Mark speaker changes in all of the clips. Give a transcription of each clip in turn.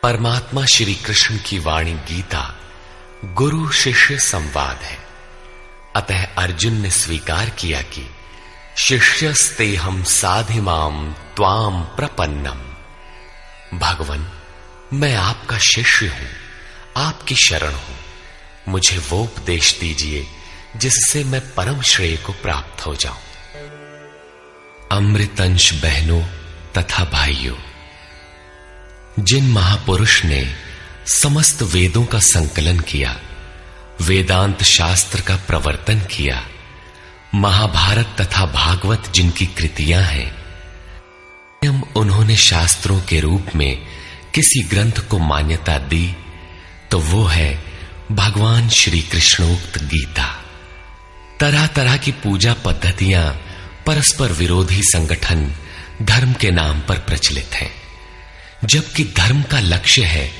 Speaker 1: परमात्मा श्री कृष्ण की वाणी गीता गुरु शिष्य संवाद है। अतः अर्जुन ने स्वीकार किया कि शिष्यस्तेहम साधिमाम त्वाम प्रपन्नम। भगवन, मैं आपका शिष्य हूं, आपकी शरण हूं। मुझे वो उपदेश दीजिए जिससे मैं परम श्रेय को प्राप्त हो जाऊं। अमृतंश बहनों तथा भाइयों, जिन महापुरुष ने समस्त वेदों का संकलन किया, वेदांत शास्त्र का प्रवर्तन किया, महाभारत तथा भागवत जिनकी कृतियां हैं, उन्होंने शास्त्रों के रूप में किसी ग्रंथ को मान्यता दी तो वो है भगवान श्री कृष्णोक्त गीता। तरह तरह की पूजा पद्धतियां, परस्पर विरोधी संगठन धर्म के नाम पर प्रचलित हैं, जबकि धर्म का लक्ष्य है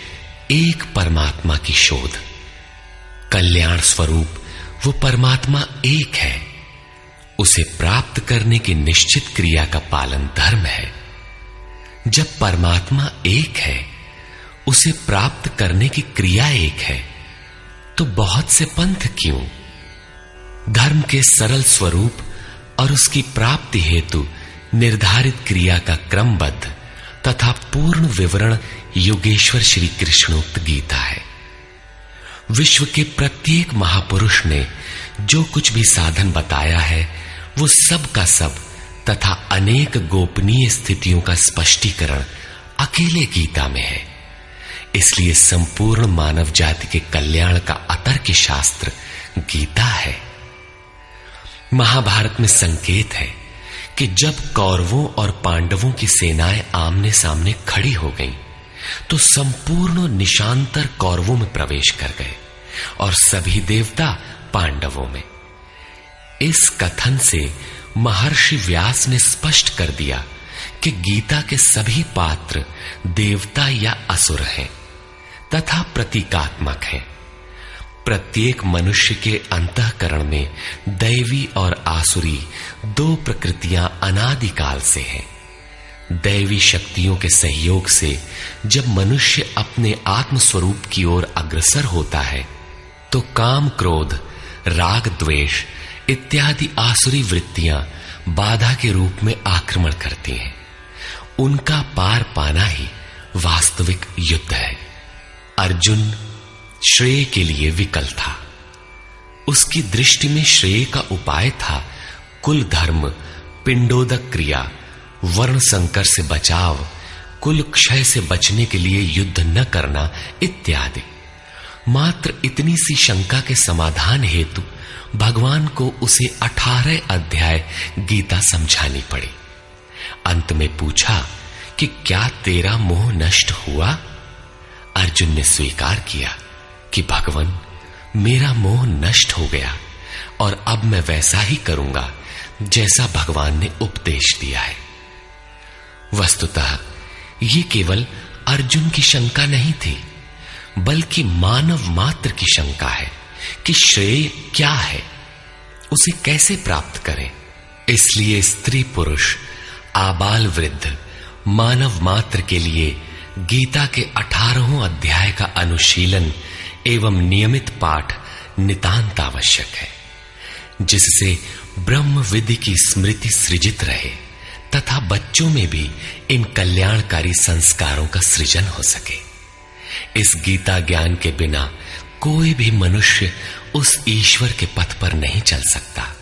Speaker 1: एक परमात्मा की शोध। कल्याण स्वरूप वो परमात्मा एक है, उसे प्राप्त करने की निश्चित क्रिया का पालन धर्म है। जब परमात्मा एक है, उसे प्राप्त करने की क्रिया एक है, तो बहुत से पंथ क्यों? धर्म के सरल स्वरूप और उसकी प्राप्ति हेतु निर्धारित क्रिया का क्रमबद्ध तथा पूर्ण विवरण योगेश्वर श्री कृष्णोक्त गीता है। विश्व के प्रत्येक महापुरुष ने जो कुछ भी साधन बताया है, वो सब का सब तथा अनेक गोपनीय स्थितियों का स्पष्टीकरण अकेले गीता में है। इसलिए संपूर्ण मानव जाति के कल्याण का अतर्क शास्त्र गीता है। महाभारत में संकेत है कि जब कौरवों और पांडवों की सेनाएं आमने सामने खड़ी हो गईं, तो संपूर्ण निशांतर कौरवों में प्रवेश कर गए और सभी देवता पांडवों में। इस कथन से महर्षि व्यास ने स्पष्ट कर दिया कि गीता के सभी पात्र देवता या असुर हैं तथा प्रतीकात्मक हैं। प्रत्येक मनुष्य के अंतःकरण में दैवी और आसुरी दो प्रकृतियां अनादिकाल से हैं। दैवी शक्तियों के सहयोग से जब मनुष्य अपने आत्म स्वरूप की ओर अग्रसर होता है, तो काम, क्रोध, राग, द्वेष इत्यादि आसुरी वृत्तियां बाधा के रूप में आक्रमण करती हैं। उनका पार पाना ही वास्तविक युद्ध है। अर्जुन श्रेय के लिए विकल था। उसकी दृष्टि में श्रेय का उपाय था कुल धर्म, पिंडोदक क्रिया, वर्ण संकर से बचाव, कुल क्षय से बचने के लिए युद्ध न करना इत्यादि। मात्र इतनी सी शंका के समाधान हेतु भगवान को उसे 18 अध्याय गीता समझानी पड़ी। अंत में पूछा कि क्या तेरा मोह नष्ट हुआ? अर्जुन ने स्वीकार किया कि भगवन, मेरा मोह नष्ट हो गया और अब मैं वैसा ही करूंगा जैसा भगवान ने उपदेश दिया है। वस्तुतः ये केवल अर्जुन की शंका नहीं थी, बल्कि मानव मात्र की शंका है कि श्रेय क्या है, उसे कैसे प्राप्त करें। इसलिए स्त्री पुरुष, आबाल वृद्ध, मानव मात्र के लिए गीता के 18 अध्याय का अनुशीलन एवं नियमित पाठ नितांत आवश्यक है, जिससे ब्रह्म विधि की स्मृति सृजित रहे तथा बच्चों में भी इन कल्याणकारी संस्कारों का सृजन हो सके। इस गीता ज्ञान के बिना कोई भी मनुष्य उस ईश्वर के पथ पर नहीं चल सकता।